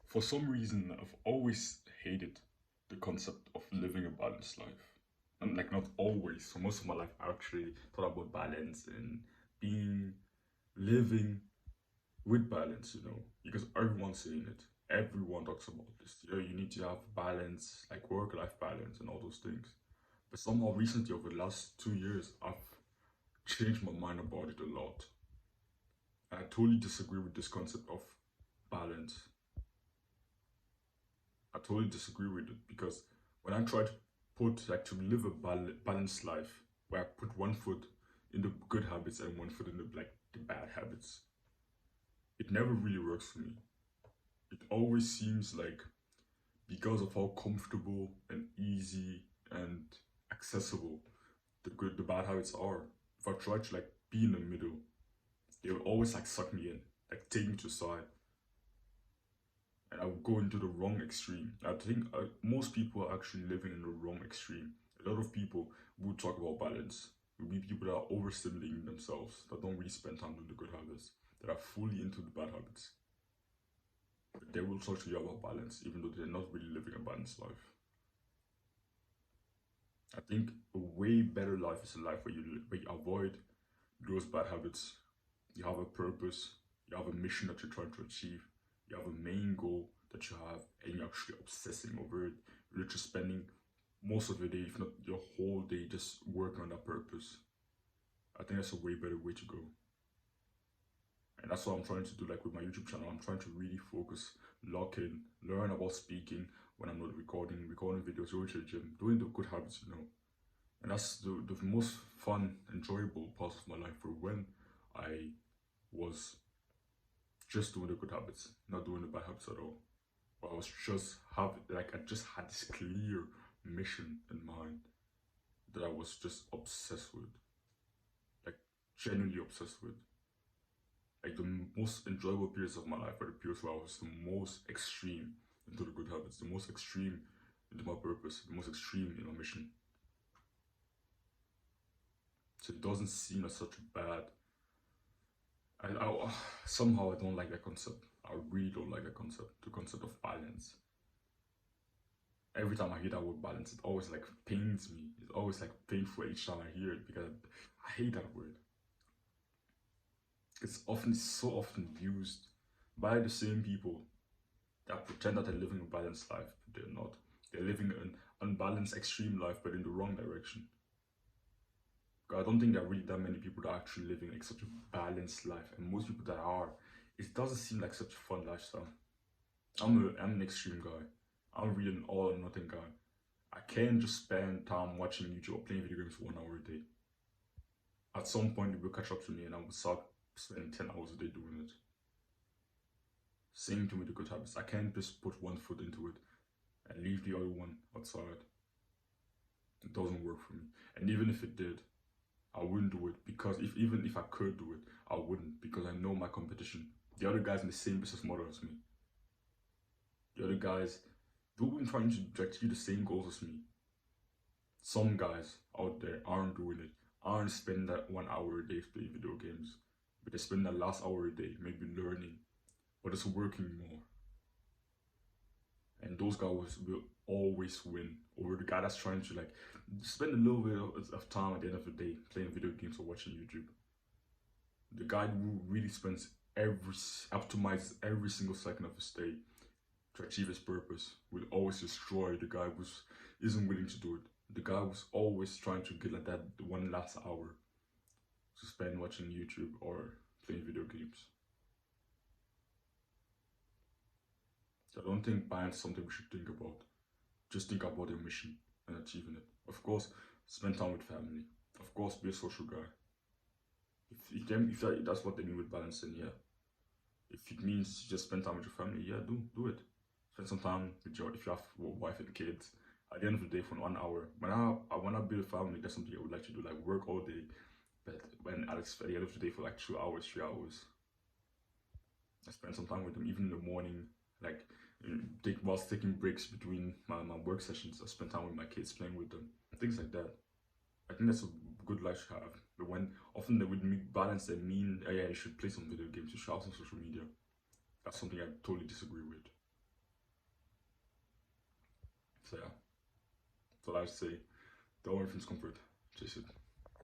For some reason, I've always hated the concept of living a balanced life. And like not always, for most of my life, I actually thought about balance and being living with balance, because everyone's saying it. Everyone talks about this. You need to have balance, like work-life balance and all those things. But somehow recently, over the last 2 years, I've changed my mind about it a lot. I totally disagree with this concept of balance. I totally disagree with it because when I try to to live a balanced life where I put one foot in the good habits and one foot in the bad habits, it never really works for me. It always seems like because of how comfortable and easy and accessible the bad habits are, if I try to be in the middle, they will always suck me in, take me to the side, and I would go into the wrong extreme. I think most people are actually living in the wrong extreme. A lot of people would talk about balance. Will be people that are overstimulating themselves, that don't really spend time doing the good habits, that are fully into the bad habits. But they will talk to you about balance, even though they're not really living a balanced life. I think a way better life is a life where you avoid those bad habits. You have a purpose, you have a mission that you're trying to achieve, you have a main goal that you have, and you're actually obsessing over it. You're just spending most of your day, if not your whole day, just working on that purpose. I think that's a way better way to go. And that's what I'm trying to do, with my YouTube channel. I'm trying to really focus, lock in, learn about speaking when I'm not recording videos, going to the gym, doing the good habits. And that's the most fun, enjoyable part of my life for when I was just doing the good habits, not doing the bad habits at all. But I was just I just had this clear mission in mind that I was just obsessed with, genuinely obsessed with. The most enjoyable periods of my life were the periods where I was the most extreme into the good habits, the most extreme into my purpose, the most extreme in my mission. So it doesn't seem like such a bad. Somehow I don't like that concept. I really don't like that concept. The concept of balance. Every time I hear that word balance, it always pains me. It's always painful each time I hear it because I hate that word. It's so often used by the same people that pretend that they're living a balanced life, but they're not. They're living an unbalanced, extreme life, but in the wrong direction. I don't think there are really that many people that are actually living such a balanced life, and most people that are, it doesn't seem like such a fun lifestyle. I'm an extreme guy. I'm really an all or nothing guy. I can't just spend time watching YouTube or playing video games for 1 hour a day. At some point, it will catch up to me, and I will start spending 10 hours a day doing it. Same thing with the good habits. I can't just put one foot into it and leave the other one outside. It doesn't work for me. And even if it did, I wouldn't do it because even if I could do it, I wouldn't because I know my competition. The other guys in the same business model as me. The other guys, they've been trying to achieve the same goals as me. Some guys out there aren't doing it, aren't spending that 1 hour a day playing video games, but they spend that last hour a day maybe learning, but it's working more. And those guys will always win over the guy that's trying to spend a little bit of time at the end of the day playing video games or watching YouTube. The guy who really spends optimizes every single second of his day to achieve his purpose will always destroy the guy who isn't willing to do it. The guy who's always trying to get that one last hour to spend watching YouTube or playing video games. So I don't think balance is something we should think about. Just think about your mission and achieving it. Of course, spend time with family. Of course, be a social guy. If that's what they mean with balance, then yeah. If it means just spend time with your family, yeah, do it. Spend some time with if you have a wife and kids. At the end of the day, for 1 hour, when I build a family, that's something I would like to do, work all day. But when at the end of the day for 2 hours, 3 hours, I spend some time with them, even in the morning, whilst taking breaks between my work sessions. I spend time with my kids, playing with them, things like that. I think that's a good life to have. But when often they would balance, they mean, yeah, you should play some video games, you should have some social media. That's something I totally disagree with. So yeah, so I say, don't worry from discomfort, chase it.